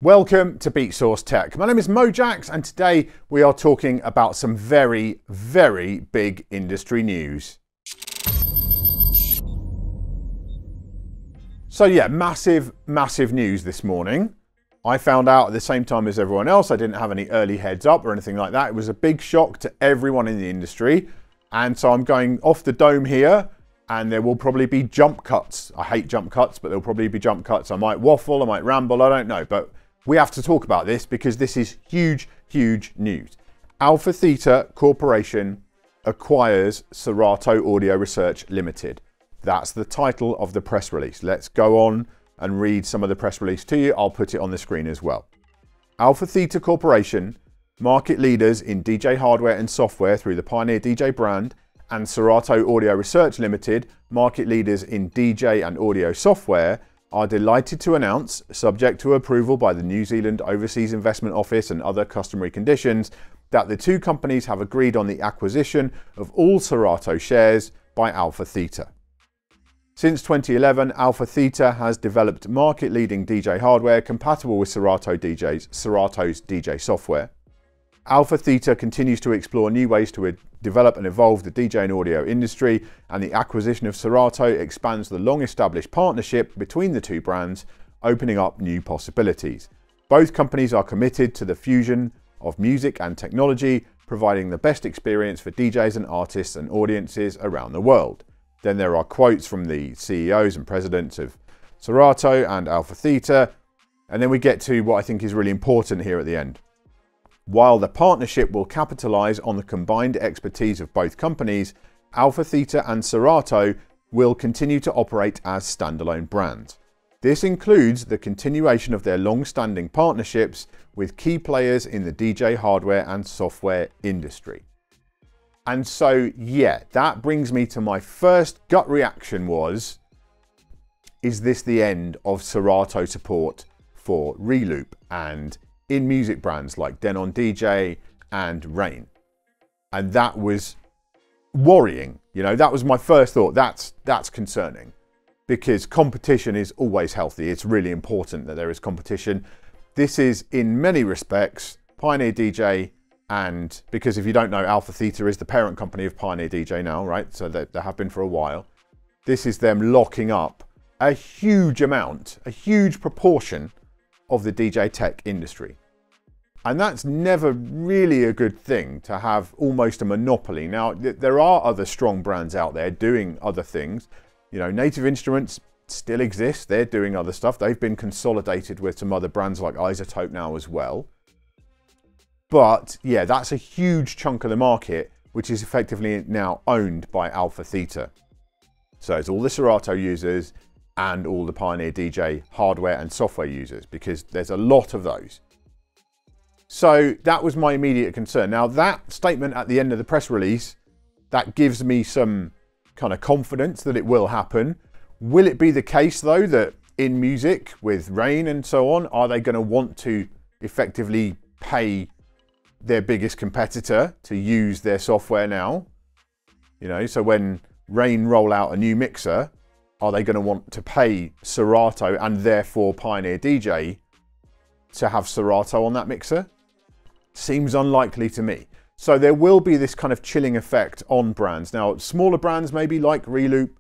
Welcome to Beatsource Tech. My name is Mojaxx and today we are talking about some very, very big industry news. So yeah, massive news this morning. I found out at the same time as everyone else. I didn't have any early heads up or anything like that. It was a big shock to everyone in the industry. And so I'm going off the dome here and there will probably be jump cuts. I hate jump cuts, but there'll probably be jump cuts. I might waffle, I might ramble, I don't know. But we have to talk about this because this is huge news. AlphaTheta Corporation acquires Serato Audio Research Limited. That's the title of the press release. Let's go on and read some of the press release to you. I'll put it on the screen as well. AlphaTheta Corporation, market leaders in DJ hardware and software through the Pioneer DJ brand, and Serato Audio Research Limited, market leaders in DJ and audio software, are delighted to announce, subject to approval by the New Zealand Overseas Investment Office and other customary conditions, that the two companies have agreed on the acquisition of all Serato shares by AlphaTheta. Since 2011, AlphaTheta has developed market-leading DJ hardware compatible with Serato's DJ software. AlphaTheta continues to explore new ways to develop and evolve the DJ and audio industry, and the acquisition of Serato expands the long-established partnership between the two brands, opening up new possibilities. Both companies are committed to the fusion of music and technology, providing the best experience for DJs and artists and audiences around the world. Then there are quotes from the CEOs and presidents of Serato and AlphaTheta, and then we get to what I think is really important here at the end. While the partnership will capitalize on the combined expertise of both companies, AlphaTheta and Serato will continue to operate as standalone brands. This includes the continuation of their long-standing partnerships with key players in the DJ hardware and software industry. And so, yeah, that brings me to my first gut reaction was, is this the end of Serato support for Reloop and in music brands like Denon DJ and Rain? And that was worrying. You know, that was my first thought. That's concerning because competition is always healthy. It's really important that there is competition. This is in many respects Pioneer DJ, and because if you don't know, AlphaTheta is the parent company of Pioneer DJ now, right? So they have been for a while. This is them locking up a huge amount, a huge proportion of the DJ tech industry. And that's never really a good thing, to have almost a monopoly. Now, there are other strong brands out there doing other things. You know, Native Instruments still exist. They're doing other stuff. They've been consolidated with some other brands like iZotope now as well. But yeah, that's a huge chunk of the market, which is effectively now owned by AlphaTheta. So it's all the Serato users and all the Pioneer DJ hardware and software users, because there's a lot of those. So that was my immediate concern. Now that statement at the end of the press release, that gives me some kind of confidence that it will happen. Will it be the case though that in music with Rain and so on, are they going to want to effectively pay their biggest competitor to use their software now? You know, so when Rain roll out a new mixer, are they going to want to pay Serato and therefore Pioneer DJ to have Serato on that mixer? Seems unlikely to me. So there will be this kind of chilling effect on brands. Now, smaller brands maybe like Reloop.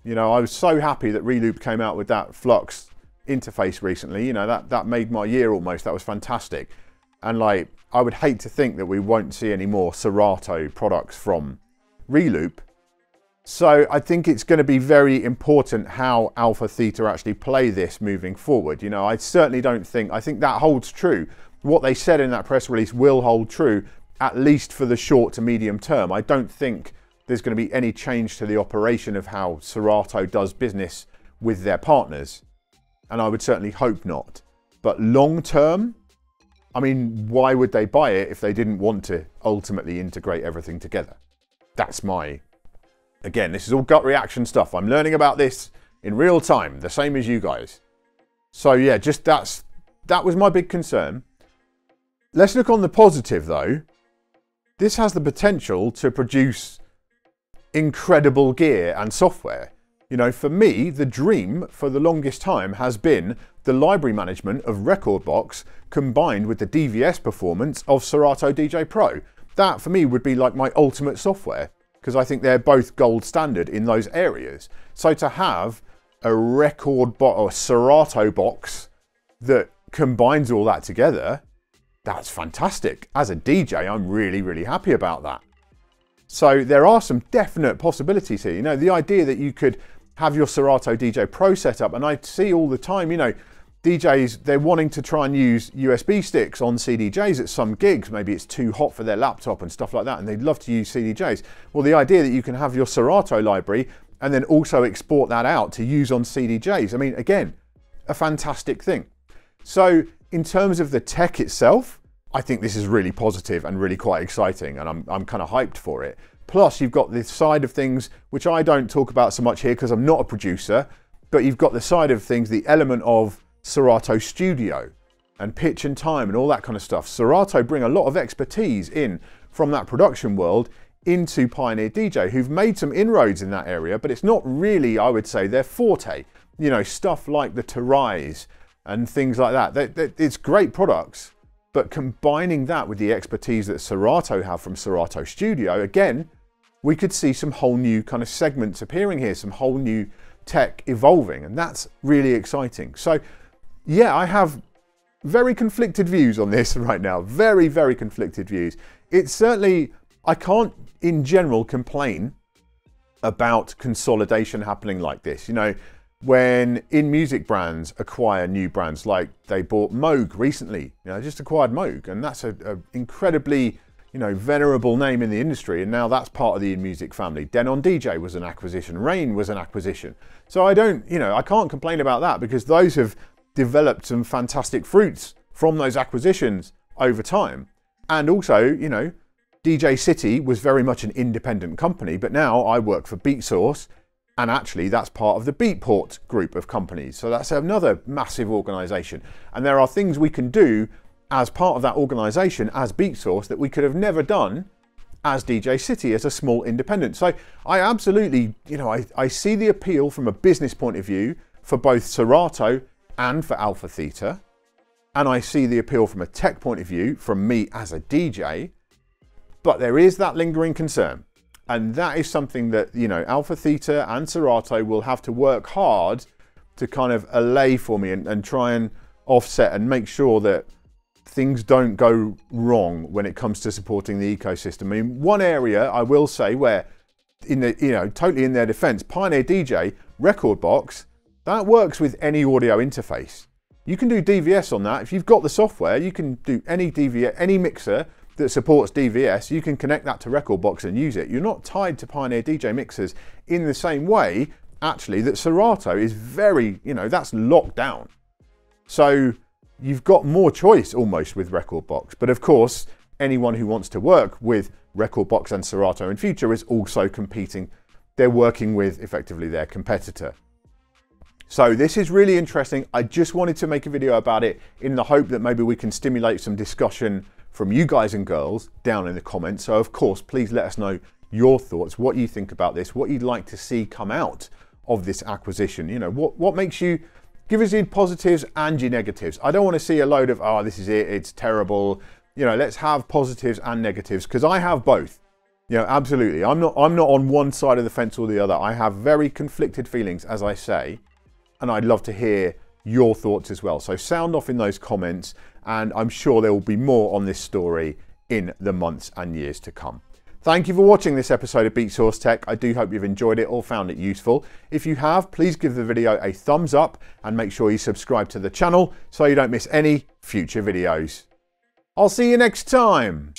You know, I was so happy that Reloop came out with that Flux interface recently. You know, that made my year almost. That was fantastic. And like, I would hate to think that we won't see any more Serato products from Reloop. So I think it's going to be very important how AlphaTheta actually play this moving forward. You know, I certainly don't think, I think that holds true. What they said in that press release will hold true, at least for the short to medium term. I don't think there's going to be any change to the operation of how Serato does business with their partners. And I would certainly hope not. But long term, I mean, why would they buy it if they didn't want to ultimately integrate everything together? That's my... Again, this is all gut reaction stuff. I'm learning about this in real time, the same as you guys. So yeah, just that was my big concern. Let's look on the positive though. This has the potential to produce incredible gear and software. You know, for me, the dream for the longest time has been the library management of Rekordbox combined with the DVS performance of Serato DJ Pro. That for me would be like my ultimate software, because I think they're both gold standard in those areas. So to have a Rekordbox or Serato box that combines all that together, that's fantastic. As a DJ, I'm really, really happy about that. So there are some definite possibilities here. You know, the idea that you could have your Serato DJ Pro set up, and I see all the time, you know, DJs, they're wanting to try and use USB sticks on CDJs at some gigs. Maybe it's too hot for their laptop and stuff like that, and they'd love to use CDJs. Well, the idea that you can have your Serato library and then also export that out to use on CDJs, I mean, again, a fantastic thing. So in terms of the tech itself, I think this is really positive and really quite exciting, and I'm kind of hyped for it. Plus, you've got this side of things, which I don't talk about so much here because I'm not a producer, but you've got the side of things, the element of Serato Studio and pitch and time and all that kind of stuff. Serato bring a lot of expertise in from that production world into Pioneer DJ, who've made some inroads in that area, but it's not really, I would say, their forte. You know, stuff like the Terais and things like that. It's great products, but combining that with the expertise that Serato have from Serato Studio, again, we could see some whole new kind of segments appearing here, some whole new tech evolving, and that's really exciting. So yeah, I have very conflicted views on this right now. Very, very conflicted views. It's certainly, I can't in general complain about consolidation happening like this. You know, when in-music brands acquire new brands, like they bought Moog recently, you know, just acquired Moog, and that's an incredibly, you know, venerable name in the industry, and now that's part of the in-music family. Denon DJ was an acquisition, Rain was an acquisition. So I don't, you know, I can't complain about that because those have developed some fantastic fruits from those acquisitions over time. And also, you know, DJcity was very much an independent company, but now I work for Beatsource, and actually that's part of the Beatport group of companies. So that's another massive organization. And there are things we can do as part of that organization as Beatsource that we could have never done as DJcity, as a small independent. So I absolutely, you know, I see the appeal from a business point of view for both Serato and for AlphaTheta. And I see the appeal from a tech point of view from me as a DJ, but there is that lingering concern. And that is something that, you know, AlphaTheta and Serato will have to work hard to kind of allay for me and try and offset and make sure that things don't go wrong when it comes to supporting the ecosystem. I mean, one area I will say where, in the, you know, totally in their defense, Pioneer DJ, Rekordbox, that works with any audio interface. You can do DVS on that. If you've got the software, you can do any DVS, any mixer that supports DVS, you can connect that to Rekordbox and use it. You're not tied to Pioneer DJ mixers in the same way, actually, that Serato is very, you know, that's locked down. So you've got more choice almost with Rekordbox. But of course, anyone who wants to work with Rekordbox and Serato in future is also competing. They're working with effectively their competitor. So this is really interesting. I just wanted to make a video about it in the hope that maybe we can stimulate some discussion from you guys and girls down in the comments. So of course, please let us know your thoughts, what you think about this, what you'd like to see come out of this acquisition. You know, what makes you, give us your positives and your negatives. I don't want to see a load of, oh, this is it, it's terrible. You know, let's have positives and negatives, because I have both. You know, absolutely. I'm not on one side of the fence or the other. I have very conflicted feelings, as I say, and I'd love to hear your thoughts as well. So sound off in those comments, and I'm sure there will be more on this story in the months and years to come. Thank you for watching this episode of Beatsource Tech. I do hope you've enjoyed it or found it useful. If you have, please give the video a thumbs up and make sure you subscribe to the channel so you don't miss any future videos. I'll see you next time.